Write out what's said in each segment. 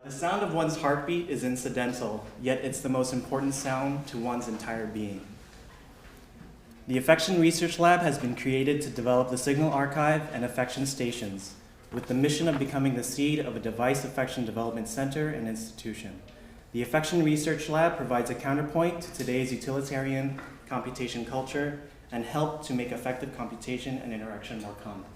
The sound of one's heartbeat is incidental, yet it's the most important sound to one's entire being. The Affection Research Lab has been created to develop the signal archive and affection stations, with the mission of becoming the seed of a device affection development center and institution. The Affection Research Lab provides a counterpoint to today's utilitarian computation culture and help to make effective computation and interaction more common.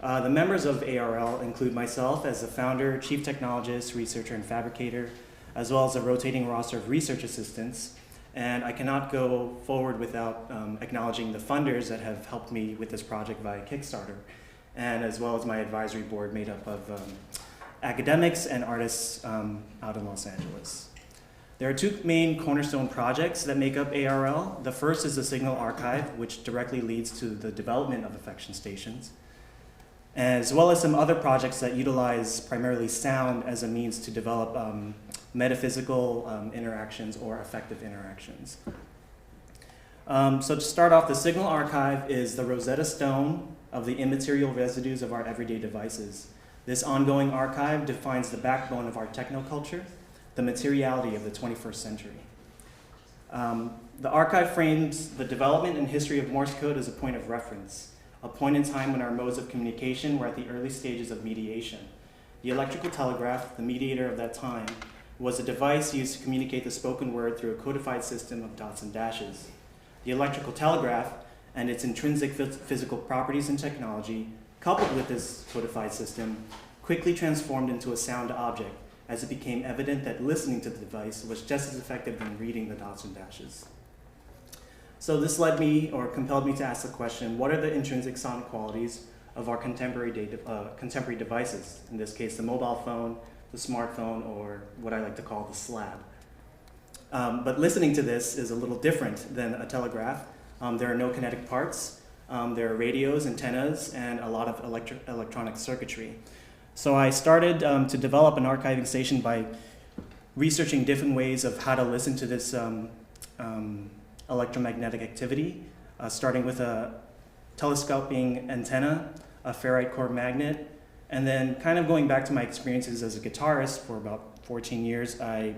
The members of ARL include myself as the founder, chief technologist, researcher, and fabricator, as well as a rotating roster of research assistants. And I cannot go forward without acknowledging the funders that have helped me with this project via Kickstarter, and as well as my advisory board made up of academics and artists out in Los Angeles. There are two main cornerstone projects that make up ARL. The first is the Signal Archive, which directly leads to the development of affection stations, as well as some other projects that utilize primarily sound as a means to develop metaphysical interactions or affective interactions. So to start off, the Signal Archive is the Rosetta Stone of the immaterial residues of our everyday devices. This ongoing archive defines the backbone of our technoculture, the materiality of the 21st century. The archive frames the development and history of Morse code as a point of reference, a point in time when our modes of communication were at the early stages of mediation. The electrical telegraph, the mediator of that time, was a device used to communicate the spoken word through a codified system of dots and dashes. The electrical telegraph and its intrinsic physical properties and technology, coupled with this codified system, quickly transformed into a sound object as it became evident that listening to the device was just as effective in reading the dots and dashes. So this led me, or compelled me to ask the question, what are the intrinsic sonic qualities of our contemporary devices? In this case, the mobile phone, the smartphone, or what I like to call the slab. But listening to this is a little different than a telegraph. There are no kinetic parts. There are radios, antennas, and a lot of electronic circuitry. So I started to develop an archiving station by researching different ways of how to listen to this electromagnetic activity, starting with a telescoping antenna, a ferrite core magnet, and then kind of going back to my experiences as a guitarist for about 14 years, I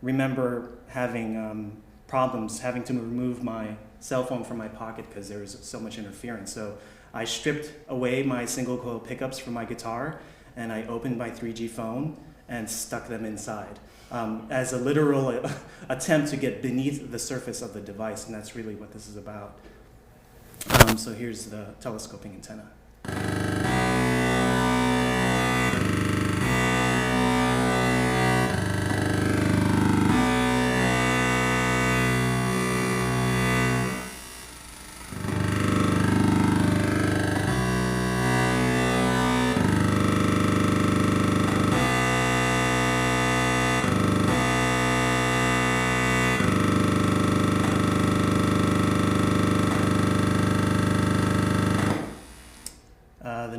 remember having problems having to remove my cell phone from my pocket because there was so much interference. So I stripped away my single coil pickups from my guitar, and I opened my 3G phone and stuck them inside as a literal attempt to get beneath the surface of the device, and that's really what this is about. So here's the telescoping antenna.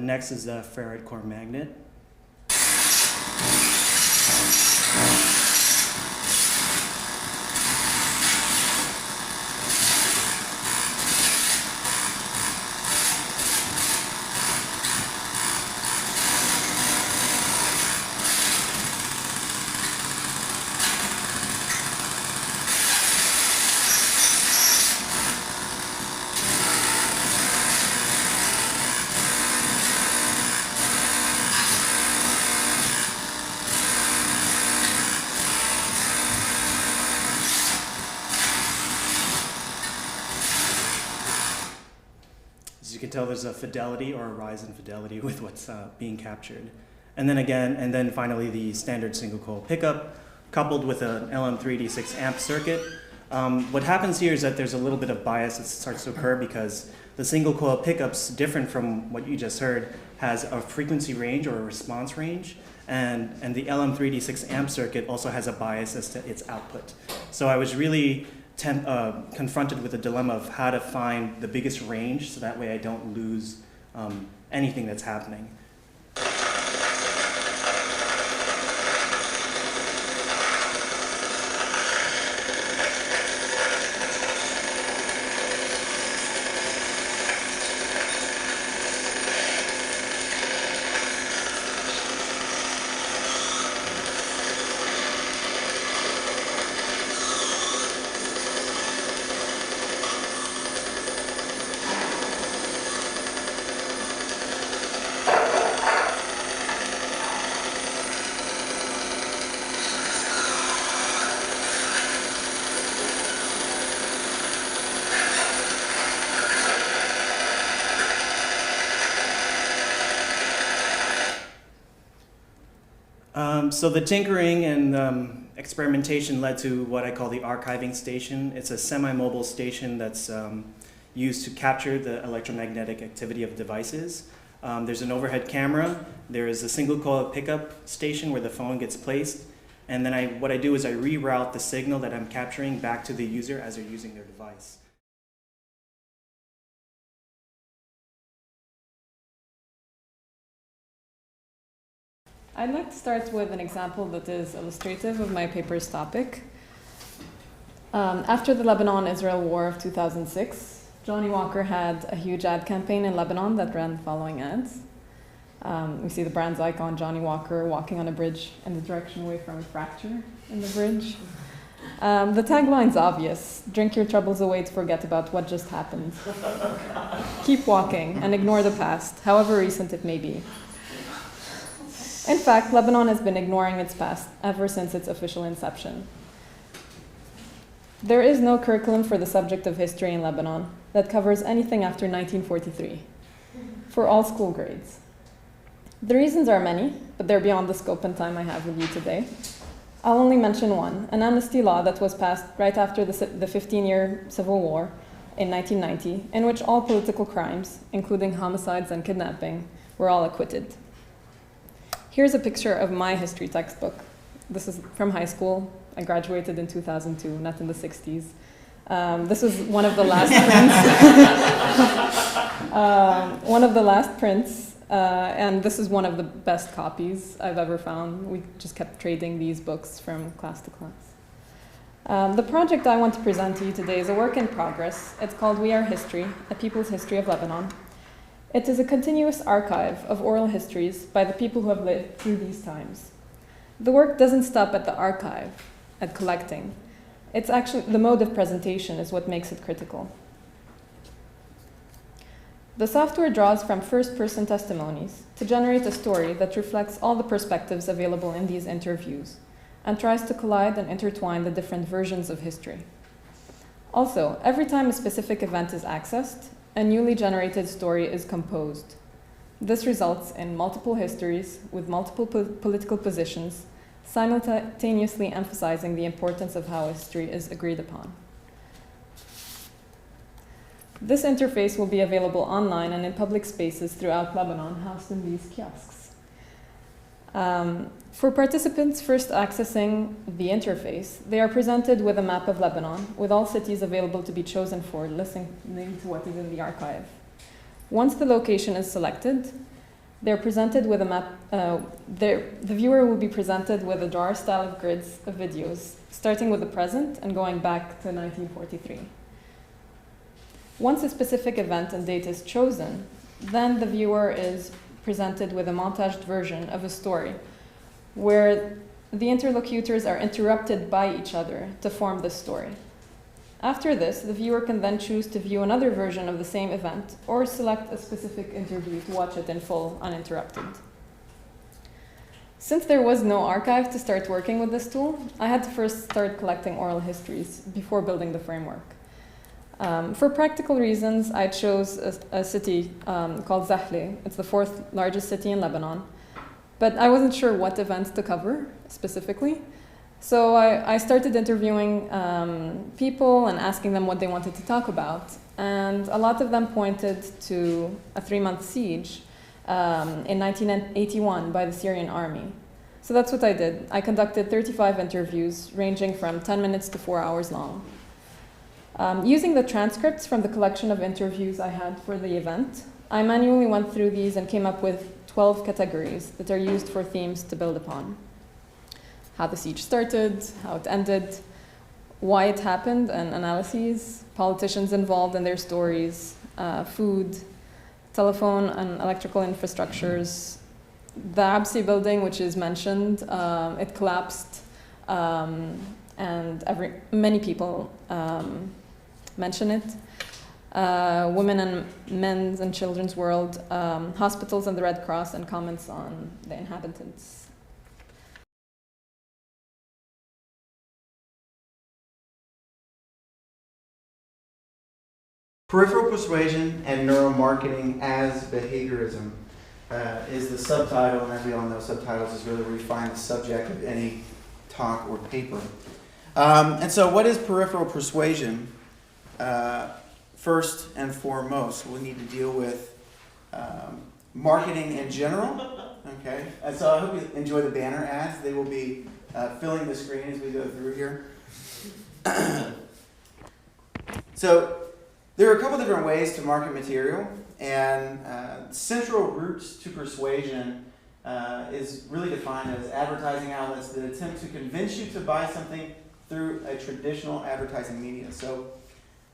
Next is the ferrite core magnet. Tell there's a fidelity or a rise in fidelity with what's being captured. And then finally the standard single coil pickup coupled with an LM3D6 amp circuit. What happens here is that there's a little bit of bias that starts to occur because the single coil pickup's different from what you just heard, has a frequency range or a response range, and the LM3D6 amp circuit also has a bias as to its output. So I was really confronted with the dilemma of how to find the biggest range so that way I don't lose anything that's happening. So the tinkering and experimentation led to what I call the archiving station. It's a semi-mobile station that's used to capture the electromagnetic activity of devices. There's an overhead camera. There is a single coil pickup station where the phone gets placed. And then what I do is I reroute the signal that I'm capturing back to the user as they're using their device. I'd like to start with an example that is illustrative of my paper's topic. After the Lebanon-Israel War of 2006, Johnny Walker had a huge ad campaign in Lebanon that ran the following ads. We see the brand's icon, Johnny Walker, walking on a bridge in the direction away from a fracture in the bridge. The tagline's obvious: drink your troubles away to forget about what just happened. Keep walking and ignore the past, however recent it may be. In fact, Lebanon has been ignoring its past ever since its official inception. There is no curriculum for the subject of history in Lebanon that covers anything after 1943, for all school grades. The reasons are many, but they're beyond the scope and time I have with you today. I'll only mention one, an amnesty law that was passed right after the 15-year civil war in 1990, in which all political crimes, including homicides and kidnapping, were all acquitted. Here's a picture of my history textbook. This is from high school. I graduated in 2002, not in the 60s. This was one of the last prints. One of the last prints, and this is one of the best copies I've ever found. We just kept trading these books from class to class. The project I want to present to you today is a work in progress. It's called We Are History, A People's History of Lebanon. It is a continuous archive of oral histories by the people who have lived through these times. The work doesn't stop at the archive, at collecting. It's actually the mode of presentation is what makes it critical. The software draws from first-person testimonies to generate a story that reflects all the perspectives available in these interviews and tries to collide and intertwine the different versions of history. Also, every time a specific event is accessed, a newly generated story is composed. This results in multiple histories with multiple political positions, simultaneously emphasizing the importance of how history is agreed upon. This interface will be available online and in public spaces throughout Lebanon, housed in these kiosks. For participants first accessing the interface, they are presented with a map of Lebanon, with all cities available to be chosen for, listening to what is in the archive. Once the location is selected, they're presented with a map. The viewer will be presented with a drawer style of grids of videos, starting with the present and going back to 1943. Once a specific event and date is chosen, then the viewer is presented with a montaged version of a story where the interlocutors are interrupted by each other to form the story. After this, the viewer can then choose to view another version of the same event or select a specific interview to watch it in full, uninterrupted. Since there was no archive to start working with this tool, I had to first start collecting oral histories before building the framework. For practical reasons, I chose a city called Zahle. It's the 4th largest city in Lebanon. But I wasn't sure what events to cover specifically. So I started interviewing people and asking them what they wanted to talk about. And a lot of them pointed to a 3-month siege in 1981 by the Syrian army. So that's what I did. I conducted 35 interviews ranging from 10 minutes to 4 hours long. Using the transcripts from the collection of interviews I had for the event, I manually went through these and came up with 12 categories that are used for themes to build upon. How the siege started, how it ended, why it happened and analyses, politicians involved and their stories, food, telephone and electrical infrastructures, the Absi building, which is mentioned, it collapsed, and many people mention it. Women and men's and children's world, hospitals and the Red Cross, and comments on the inhabitants. Peripheral Persuasion and Neuromarketing as Behaviorism. is the subtitle, and as we all know, subtitles is really where you find the subject of any talk or paper. And so what is peripheral persuasion? First and foremost, we need to deal with marketing in general. Okay, and so I hope you enjoy the banner ads. They will be filling the screen as we go through here. So there are a couple different ways to market material, and central routes to persuasion is really defined as advertising outlets that attempt to convince you to buy something through a traditional advertising media. So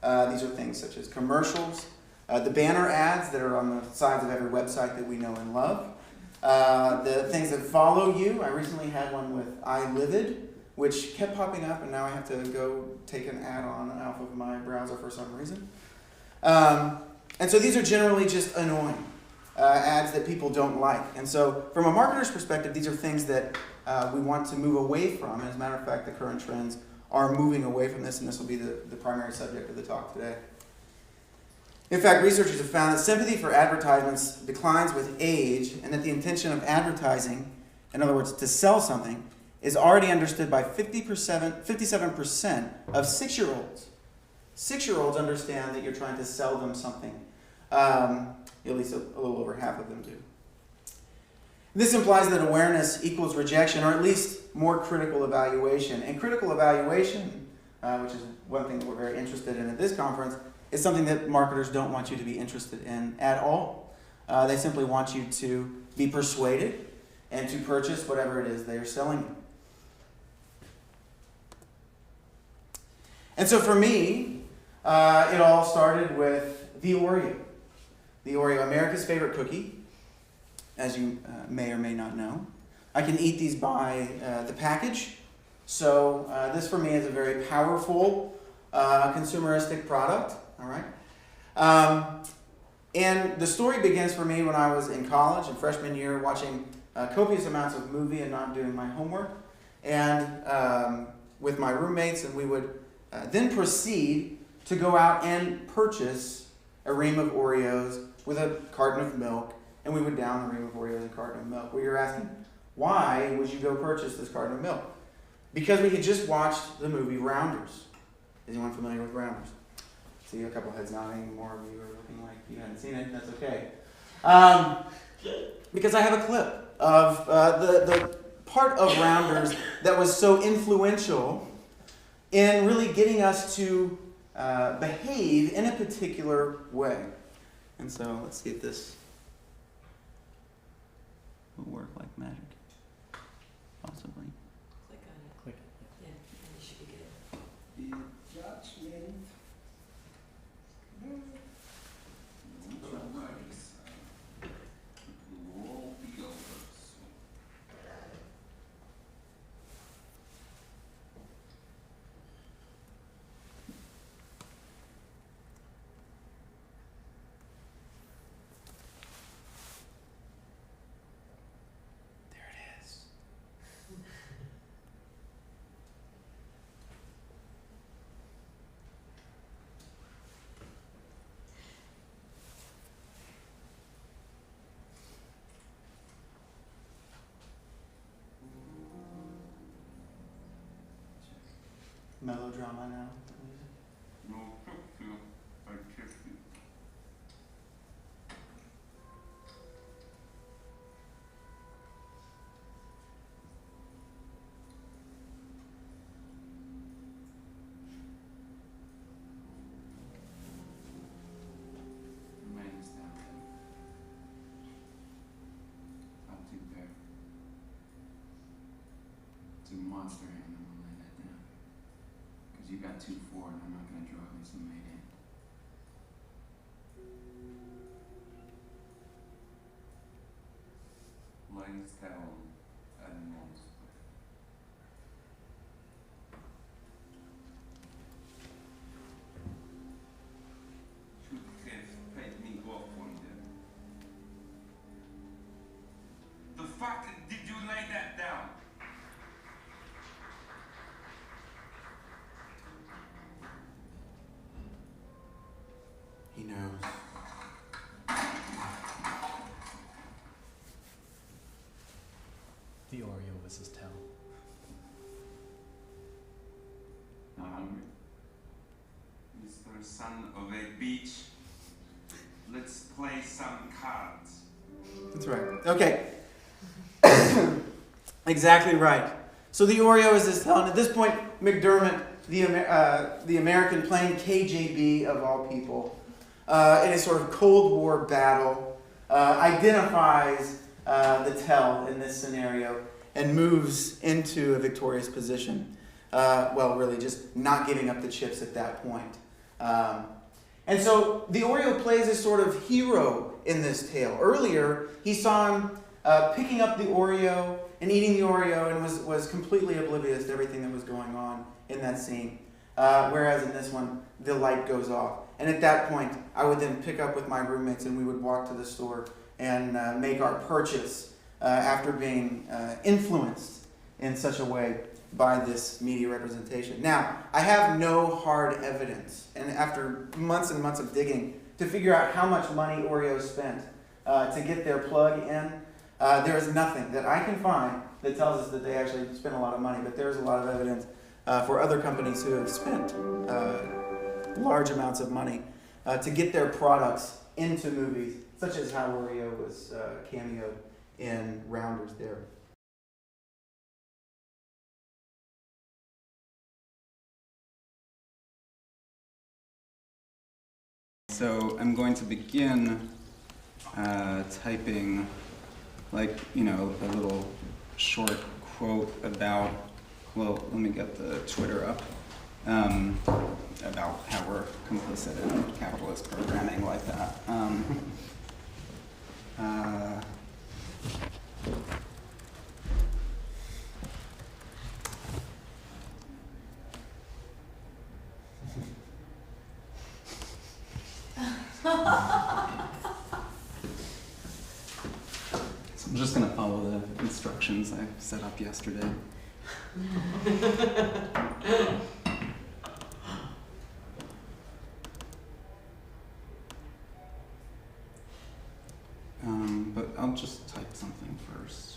these are things such as commercials, the banner ads that are on the sides of every website that we know and love, the things that follow you. I recently had one with iLivid, which kept popping up, and now I have to go take an ad on off of my browser for some reason. And so these are generally just annoying ads that people don't like. And so from a marketer's perspective, these are things that we want to move away from. And as a matter of fact, the current trends are moving away from this, and this will be the primary subject of the talk today. In fact, researchers have found that sympathy for advertisements declines with age, and that the intention of advertising, in other words, to sell something, is already understood by 57% of 6-year-olds. 6-year-olds understand that you're trying to sell them something. At least a little over half of them do. This implies that awareness equals rejection, or at least more critical evaluation. And critical evaluation, which is one thing that we're very interested in at this conference, is something that marketers don't want you to be interested in at all. They simply want you to be persuaded and to purchase whatever it is they are selling you. And so for me, it all started with the Oreo. The Oreo, America's favorite cookie, as you may or may not know. I can eat these by the package. So this for me is a very powerful consumeristic product. All right. And the story begins for me when I was in college in freshman year, watching copious amounts of movie and not doing my homework, and with my roommates, and we would then proceed to go out and purchase a ream of Oreos with a carton of milk, and we would down the ream of Oreos and a carton of milk. Well, you're asking, why would you go purchase this carton of milk? Because we had just watched the movie Rounders. Is anyone familiar with Rounders? See a couple heads nodding, more of you are looking like you hadn't seen it, that's okay. Because I have a clip of the part of Rounders that was so influential in really getting us to behave in a particular way. And so let's see if this will work like magic. Possibly. Click on it. Click. Yeah, and you should be good. The judgment. Melodrama now. No picture, I kiss you. Remains down there. Not too bad. It's a monster hand, I'm gonna lay that down. Because you got 2-4 and I'm not gonna draw against the main hand. Lines down and monster. Should have paid me off on them. The fuck did you lay that down? He knows. was his tell? Not hungry. Mr. Son of a beach, let's play some cards. That's right. Okay. Exactly right. So the Oreo is this tell, and at this point, McDermott, the American playing KGB of all people, in a sort of Cold War battle, identifies the tell in this scenario and moves into a victorious position. Well, really just not giving up the chips at that point. And so the Oreo plays a sort of hero in this tale. Earlier, he saw him picking up the Oreo and eating the Oreo and was completely oblivious to everything that was going on in that scene. Whereas in this one, the light goes off. And at that point, I would then pick up with my roommates and we would walk to the store and make our purchase after being influenced in such a way by this media representation. Now, I have no hard evidence, and after months and months of digging to figure out how much money Oreo spent to get their plug in, there is nothing that I can find that tells us that they actually spent a lot of money, but there's a lot of evidence for other companies who have spent large amounts of money to get their products into movies, such as how Oreo was cameoed in Rounders there. So I'm going to begin typing, like, a little short quote about, well, let me get the Twitter up, about how we're complicit in capitalist programming like that. So I'm just going to follow the instructions I set up yesterday. But I'll just type something first.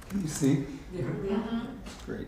Can you see? Yeah. Great.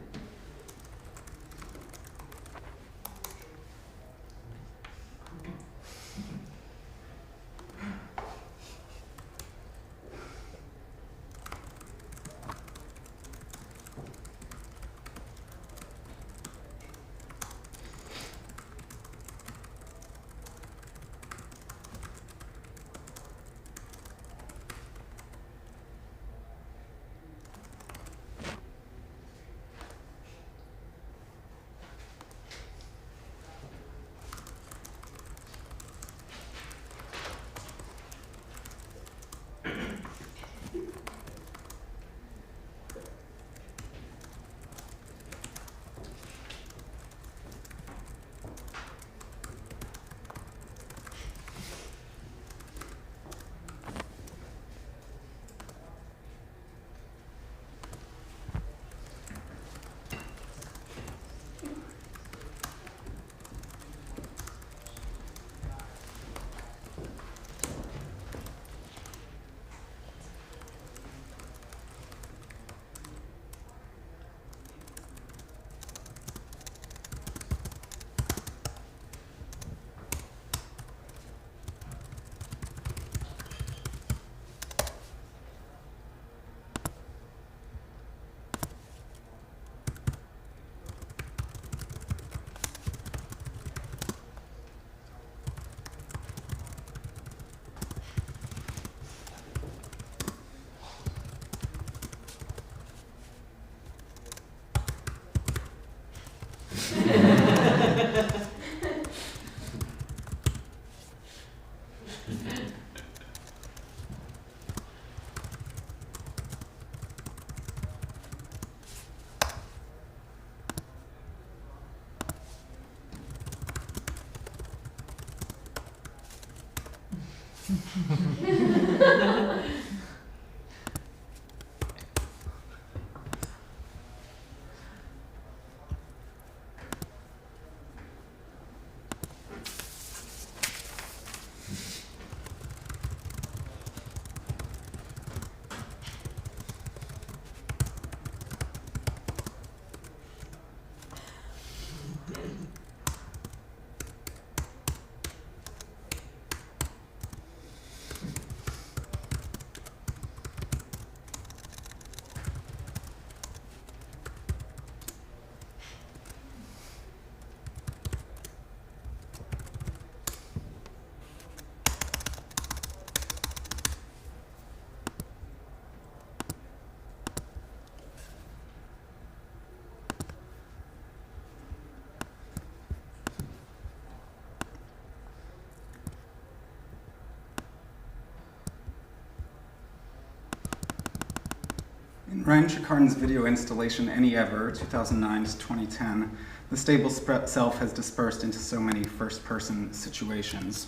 Ryan Trecartin's video installation, Any Ever, 2009 to 2010, the stable self has dispersed into so many first-person situations.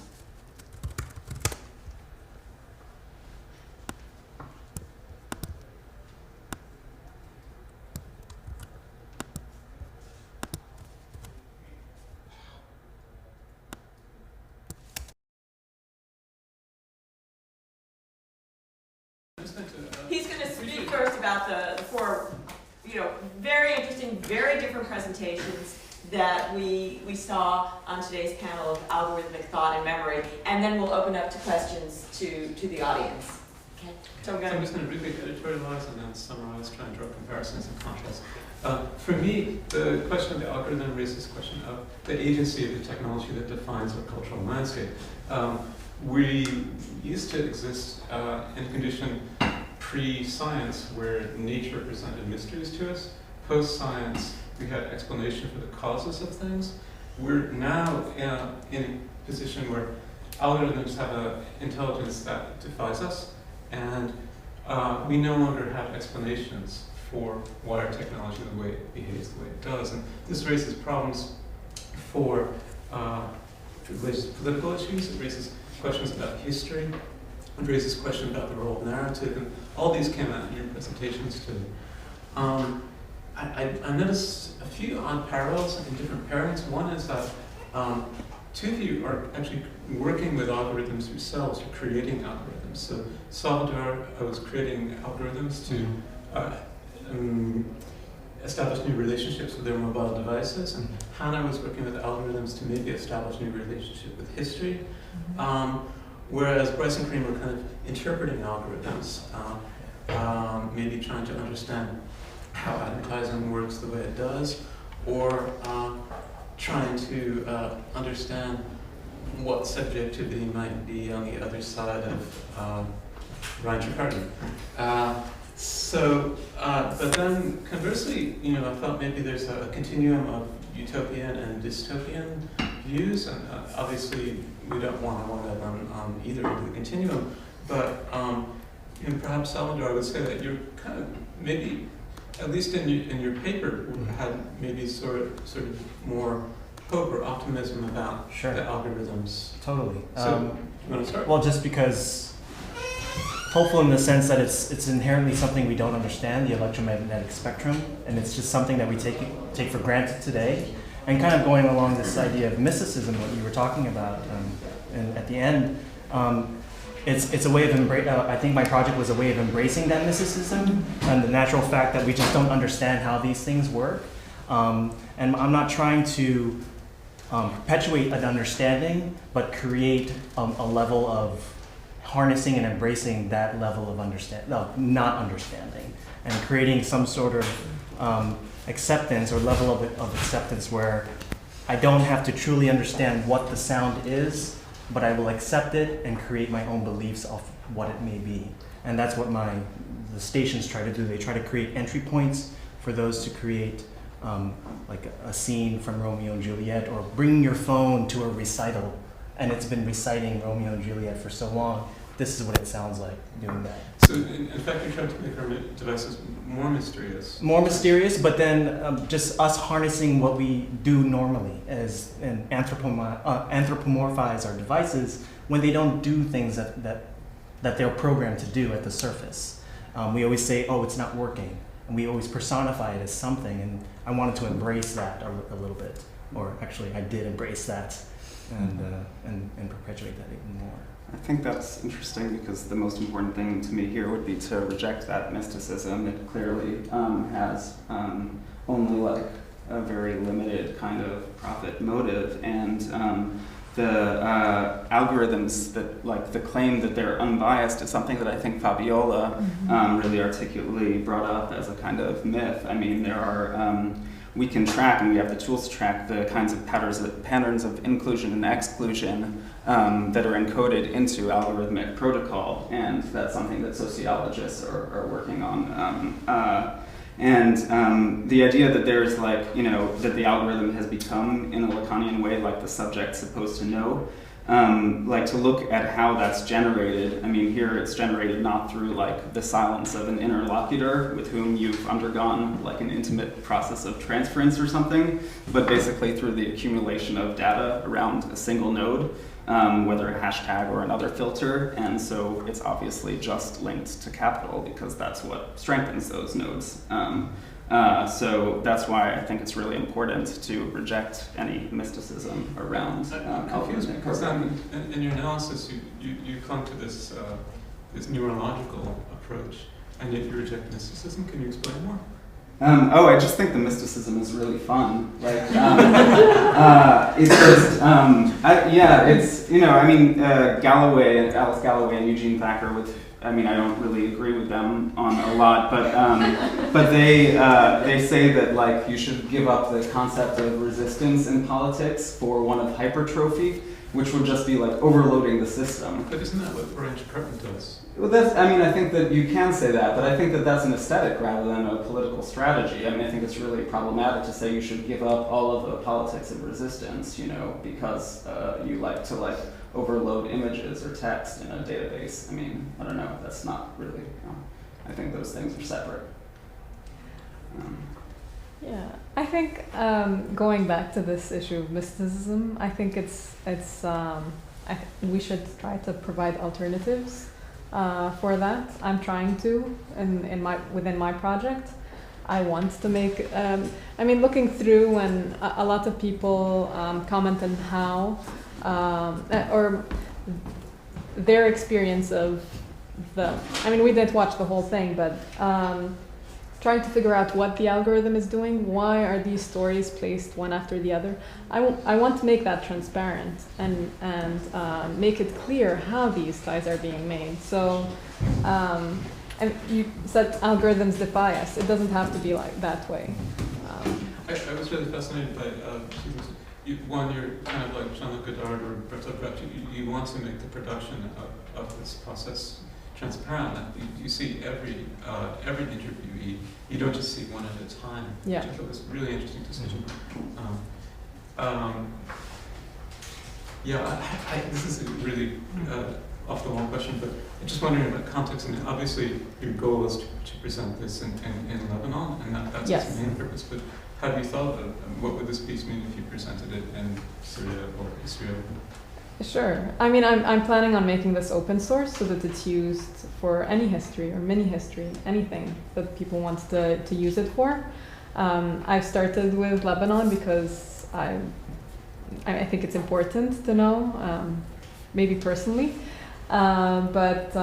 He's going to speak first about the four, very interesting, very different presentations that we saw on today's panel of Algorithmic Thought and Memory, and then we'll open up to questions to the audience. Okay. So I'm just going to briefly editorialize and then summarize, try and draw comparisons and contrasts. For me, the question of the algorithm raises the question of the agency of the technology that defines our cultural landscape. We used to exist in a condition pre-science where nature presented mysteries to us. Post-science, we had explanation for the causes of things. We're now in a position where algorithms have an intelligence that defies us, and we no longer have explanations for why our technology, the way it behaves, the way it does. And this raises problems for it raises political issues, it raises questions about history, it raises questions about the role of narrative, and all these came out in your presentations today. I noticed a few odd parallels in different pairings. One is that two of you are actually working with algorithms yourselves, you're creating algorithms. So Salvador was creating algorithms to establish new relationships with their mobile devices, and Hanna was working with algorithms to maybe establish new relationship with history. Whereas Bryce and Kareem were kind of interpreting algorithms, maybe trying to understand how advertising works the way it does, or trying to understand what subjectivity might be on the other side of Ryan Trecartin. But then conversely, I felt maybe there's a continuum of utopian and dystopian views, and obviously we don't want to wind up on either end of the continuum, but perhaps Salvador, I would say that you're kind of maybe, at least in your paper, had maybe sort of more hope or optimism about Sure. the algorithms. Totally. So, you want to start? Well, just because hopeful in the sense that it's inherently something we don't understand, the electromagnetic spectrum, and it's just something that we take for granted today. And kind of going along this idea of mysticism, what you were talking about, and at the end, it's a way of I think my project was a way of embracing that mysticism and the natural fact that we just don't understand how these things work. And I'm not trying to perpetuate an understanding, but create a level of harnessing and embracing that level of not understanding, and creating some sort of acceptance or level of acceptance where I don't have to truly understand what the sound is, but I will accept it and create my own beliefs of what it may be. And that's what the stations try to do. They try to create entry points for those to create like a scene from Romeo and Juliet, or bring your phone to a recital, and it's been reciting Romeo and Juliet for so long. This is what it sounds like doing that. So in fact, you're trying to make our devices more mysterious. More mysterious, but then just us harnessing what we do normally and anthropomorphize our devices when they don't do things that they're programmed to do at the surface. We always say, oh, it's not working, and we always personify it as something, and I wanted to embrace that a little bit, or actually I did embrace that and perpetuate that even more. I think that's interesting because the most important thing to me here would be to reject that mysticism. It clearly has only like a very limited kind of profit motive, and the algorithms that, like the claim that they're unbiased, is something that I think Fabiola really articulately brought up as a kind of myth. I mean, there are we can track, and we have the tools to track the kinds of patterns of inclusion and exclusion that are encoded into algorithmic protocol, and that's something that sociologists are working on. The idea that there's like, that the algorithm has become, in a Lacanian way, like the subject supposed to know, like to look at how that's generated. I mean, here it's generated not through like the silence of an interlocutor with whom you've undergone like an intimate process of transference or something, but basically through the accumulation of data around a single node, whether a hashtag or another filter. And so it's obviously just linked to capital because that's what strengthens those nodes. So that's why I think it's really important to reject any mysticism around I'm confused because then in your analysis you clung to this this neurological approach, and yet you reject mysticism. Can you explain more? I just think the mysticism is really fun. Like, it's just, it's, you know, I mean, Alice Galloway and Eugene Thacker I don't really agree with them on a lot, but they say that like you should give up the concept of resistance in politics for one of hypertrophy, which would just be like overloading the system. But isn't that what Trecartin does? Well, I think that you can say that, but I think that that's an aesthetic rather than a political strategy. I mean, I think it's really problematic to say you should give up all of the politics of resistance, you know, because you like to like overload images or text in a database. I mean, I don't know, that's not really, I think those things are separate. Yeah, I think going back to this issue of mysticism, I think we should try to provide alternatives for that. I'm trying to within my project. I want to make. Looking through when a lot of people comment on how or their experience of we didn't watch the whole thing, but. Trying to figure out what the algorithm is doing, why are these stories placed one after the other. I want to make that transparent and make it clear how these ties are being made. So, and you said algorithms defy us. It doesn't have to be like that way. I was really fascinated by one, you're kind of like Jean-Luc Godard or Bertolt Brecht. You want to make the production of this process transparent. You see every interviewee. You don't just see one at a time. Yeah. Which I thought was really interesting decision. This is a really off the wall question, but I'm just wondering about context. And obviously, your goal is to present this in Lebanon, and that's yes. its main purpose. But have you thought of what would this piece mean if you presented it in Syria or Israel? Sure. I'm planning on making this open source so that it's used for any history or mini history, anything that people want to use it for. I've started with Lebanon because I think it's important to know, maybe personally, but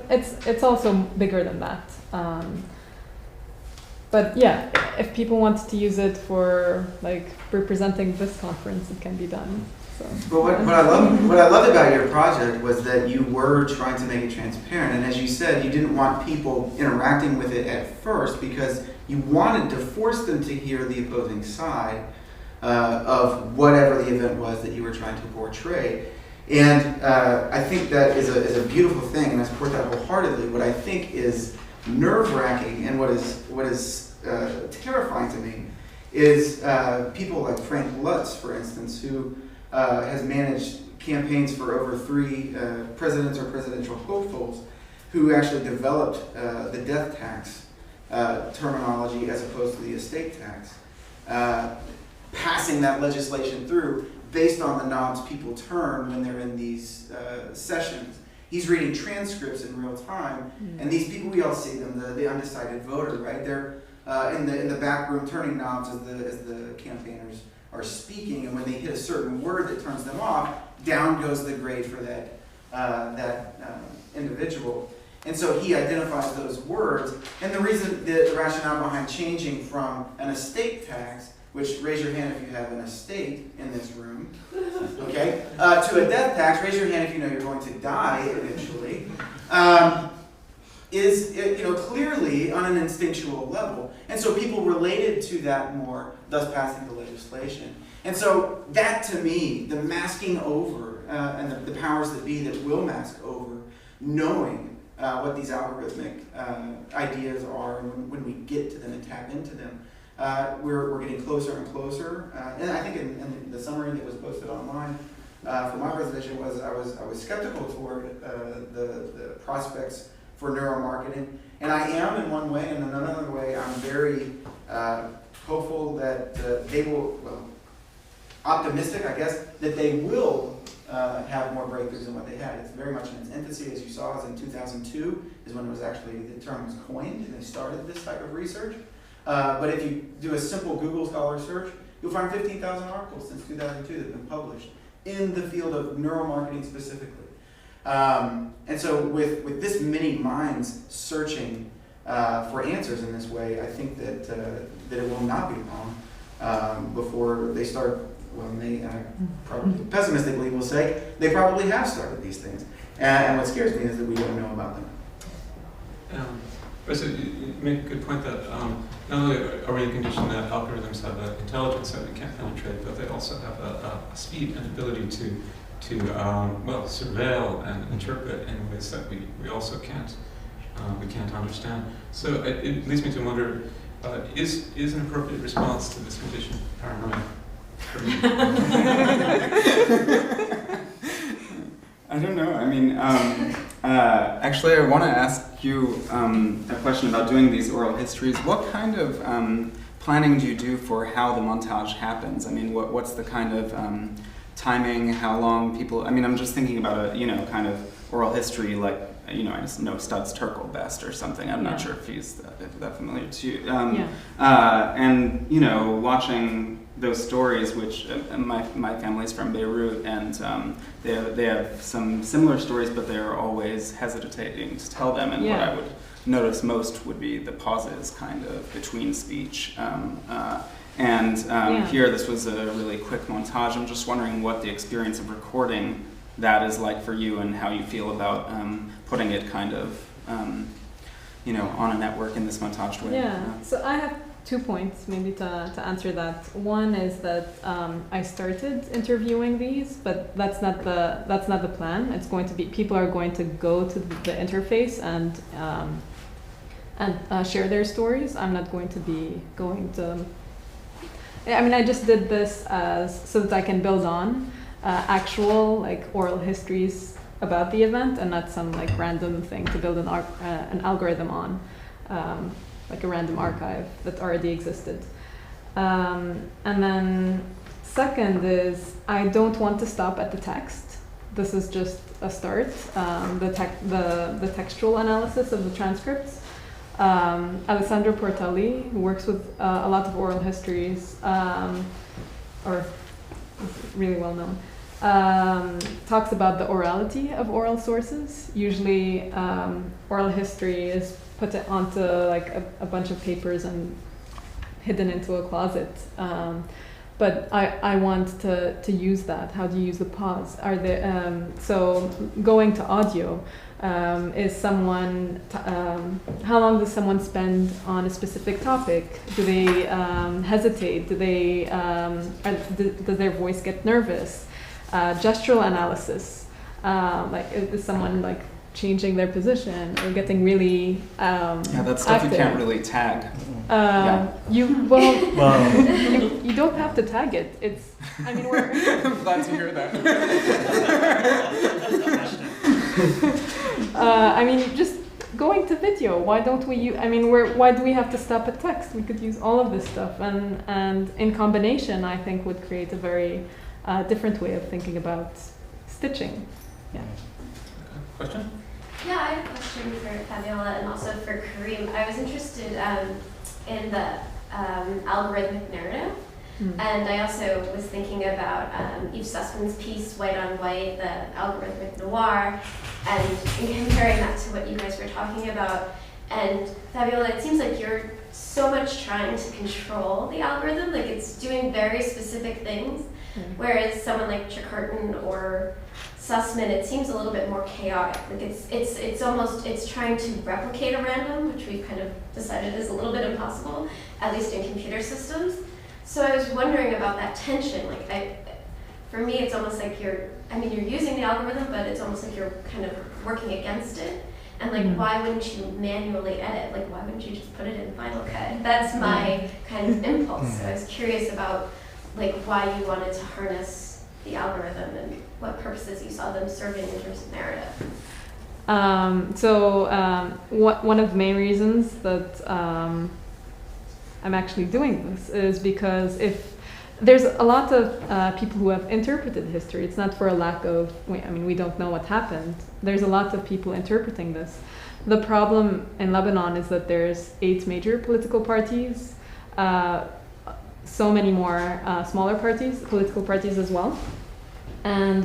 it's also bigger than that. But yeah, if people want to use it for like representing this conference, it can be done. But what I loved about your project was that you were trying to make it transparent, and as you said, you didn't want people interacting with it at first because you wanted to force them to hear the opposing side of whatever the event was that you were trying to portray. And I think that is a beautiful thing, and I support that wholeheartedly. What I think is nerve-wracking and what is terrifying to me is people like Frank Lutz, for instance, who has managed campaigns for over 3 presidents or presidential hopefuls who actually developed the death tax terminology as opposed to the estate tax, passing that legislation through based on the knobs people turn when they're in these sessions. He's reading transcripts in real time, and these people, we all see them, the undecided voter, right? They're in the back room turning knobs as the campaigners are speaking, and when they hit a certain word that turns them off, down goes the grade for that individual. And so he identifies those words, and the rationale behind changing from an estate tax, which raise your hand if you have an estate in this room, okay, to a death tax, raise your hand if you know you're going to die eventually, is clearly on an instinctual level. And so people related to that more, thus passing the legislation. And so that, to me, the masking over and the powers that be that will mask over, knowing what these algorithmic ideas are, and when we get to them and tap into them, we're getting closer and closer. And I think in the summary that was posted online, for my presentation was I was skeptical toward the prospects for neuromarketing, and I am in one way, and in another way I'm very hopeful that they will, optimistic I guess, that they will have more breakthroughs than what they had. It's very much in its infancy, as you saw, as in 2002 is when it was actually, the term was coined and they started this type of research. But if you do a simple Google Scholar search, you'll find 15,000 articles since 2002 that have been published in the field of neuromarketing specifically. And so with this many minds searching for answers in this way, I think that it will not be long before they start, probably pessimistically will say, they probably have started these things. And what scares me is that we don't know about them. So you make a good point that not only are we in a condition that algorithms have an intelligence that we can't penetrate, but they also have a speed and ability to surveil and interpret in ways that we also can't understand. So it leads me to wonder, is an appropriate response to this condition paranoia? I don't know. I mean, actually, I want to ask you a question about doing these oral histories. What kind of planning do you do for how the montage happens? I mean, what's the kind of timing? How long people? I mean, I'm just thinking about a kind of oral history, like I just know Studs Terkel best or something. I'm not sure if he's that familiar to you. And watching those stories, which my family's from Beirut, and they have some similar stories, but they're always hesitating to tell them. And what I would notice most would be the pauses, kind of between speech. Here, this was a really quick montage. I'm just wondering what the experience of recording that is like for you, and how you feel about putting it kind of, on a network in this montage way. So I have 2 points maybe to answer that. One is that I started interviewing these, but that's not the plan. It's going to be, people are going to go to the interface and share their stories. I'm not going to be going to. I mean, I just did this so that I can build on actual oral histories about the event, and not some random thing to build an algorithm on. Like a random archive that already existed. And then second is, I don't want to stop at the text. This is just a start, the textual analysis of the transcripts. Alessandro Portelli, who works with a lot of oral histories, or is really well known, talks about the orality of oral sources. Usually oral history is put it onto a bunch of papers and hidden into a closet. But I want to use that. How do you use the pause? Are there so going to audio? Is someone how long does someone spend on a specific topic? Do they hesitate? Do they does their voice get nervous? Gestural analysis. Is someone changing their position or getting really that's stuff active. You can't really tag. You don't have to tag it. It's we're I'm glad to hear that. just going to video. Why don't we why do we have to stop at text? We could use all of this stuff, and in combination I think would create a very different way of thinking about stitching. Question? Yeah, I have a question for Fabiola and also for Kareem. I was interested in the algorithmic narrative, and I also was thinking about Yves Sussman's piece, White on White, the algorithmic noir, and comparing that to what you guys were talking about. And Fabiola, it seems like you're so much trying to control the algorithm, it's doing very specific things, whereas someone like Trecartin or Sussman, it seems a little bit more chaotic. It's trying to replicate a random, which we've kind of decided is a little bit impossible, at least in computer systems. So I was wondering about that tension. For me, it's almost like you're using the algorithm, but it's almost like you're kind of working against it. And why wouldn't you manually edit? Why wouldn't you just put it in Final Cut? That's my kind of impulse. So I was curious about why you wanted to harness the the algorithm and what purposes you saw them serving in terms of narrative. One of the main reasons that I'm actually doing this is because if there's a lot of people who have interpreted history. It's not for a lack of, we don't know what happened. There's a lot of people interpreting this. The problem in Lebanon is that there's 8 major political parties, so many more smaller parties, political parties as well. And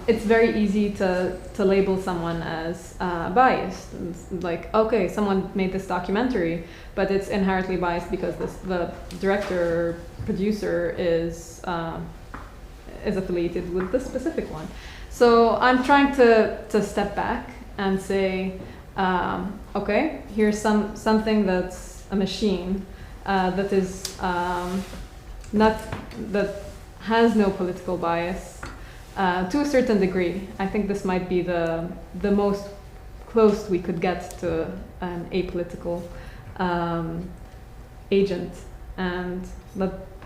it's very easy to label someone as biased. And like, okay, someone made this documentary, but it's inherently biased because the director or producer is affiliated with this specific one. So I'm trying to step back and say, okay, here's something that's a machine that is that has no political bias. To a certain degree, I think this might be the most close we could get to an apolitical agent, and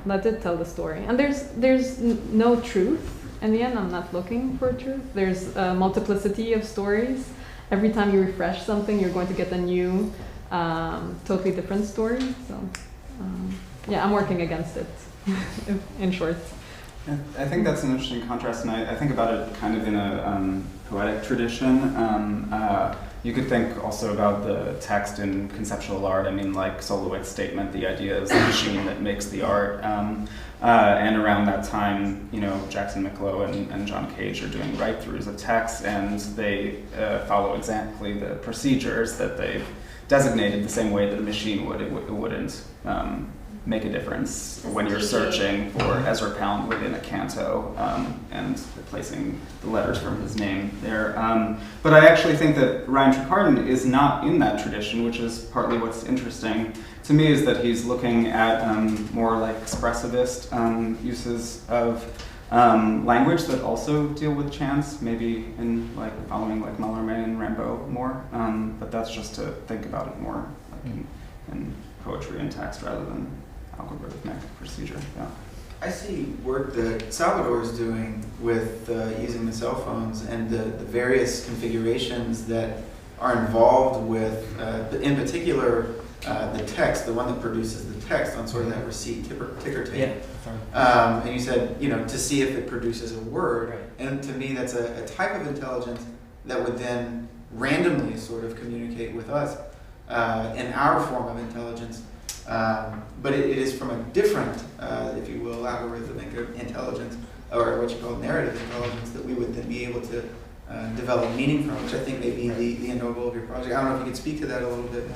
let it tell the story. And there's no truth. In the end, I'm not looking for truth. There's a multiplicity of stories. Every time you refresh something, you're going to get a new, totally different story. So, yeah, I'm working against it, in short. I think that's an interesting contrast, and I think about it kind of in a poetic tradition. You could think also about the text in conceptual art. I mean, like Solowitz's statement, the idea is the machine that makes the art. And around that time, Jackson Miklo and John Cage are doing write-throughs of text, and they follow exactly the procedures that they've designated the same way that a machine would. It wouldn't make a difference when you're searching for Ezra Pound within a canto and replacing the letters from his name there. But I actually think that Ryan Trecartin is not in that tradition, which is partly what's interesting to me, is that he's looking at more like expressivist uses of language that also deal with chance, maybe in like following like Mallarmé and Rimbaud more. But that's just to think about it more like in poetry and text rather than algorithmic procedure. Yeah. I see work that Salvador is doing with using the cell phones and the various configurations that are involved with, in particular, the text, the one that produces the text on sort of that receipt ticker tape. Yeah. And you said, to see if it produces a word. Right. And to me, that's a type of intelligence that would then randomly sort of communicate with us in our form of intelligence. But it is from a different, if you will, algorithmic intelligence, or what you call narrative intelligence, that we would then be able to develop meaning from, which I think may be the end goal of your project. I don't know if you could speak to that a little bit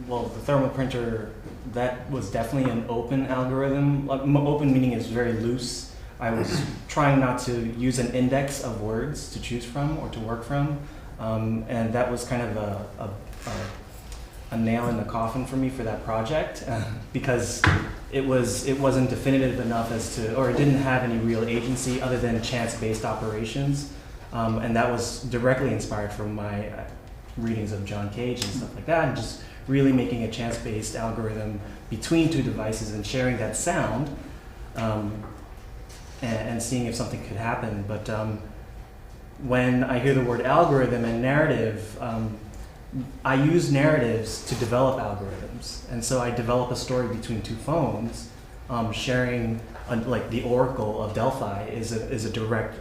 more. The thermal printer, that was definitely an open algorithm. Open meaning is very loose. I was trying not to use an index of words to choose from or to work from, and that was kind of a nail in the coffin for me for that project, because it wasn't definitive enough as to, or it didn't have any real agency other than chance-based operations, and that was directly inspired from my readings of John Cage and stuff like that, and just really making a chance-based algorithm between two devices and sharing that sound, and seeing if something could happen. But when I hear the word algorithm and narrative, I use narratives to develop algorithms, and so I develop a story between two phones, sharing, like the Oracle of Delphi is a direct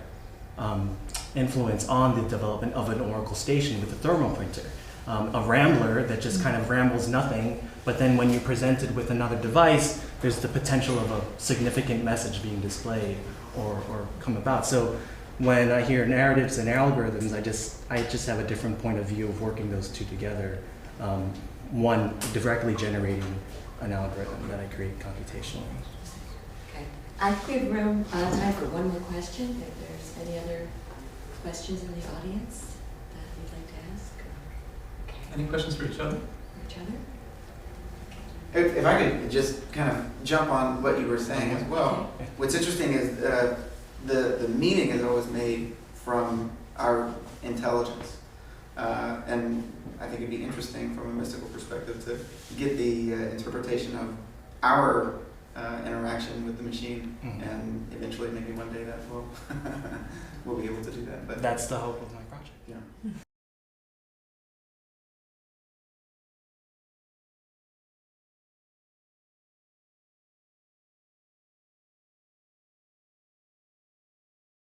influence on the development of an Oracle station with a thermal printer. A rambler that just kind of rambles nothing, but then when you're presented with another device, there's the potential of a significant message being displayed or come about. So when I hear narratives and algorithms, I just have a different point of view of working those two together. One directly generating an algorithm that I create computationally. Okay. I think we have room, time for one more question. If there's any other questions in the audience that you'd like to ask. Okay. Any questions for each other? For each other? If I could just kind of jump on what you were saying as well. What's interesting is the meaning is always made from our intelligence. And I think it'd be interesting from a mystical perspective to get the interpretation of our interaction with the machine, and eventually maybe one day that will we'll be able to do that. But that's the hope of my project. yeah.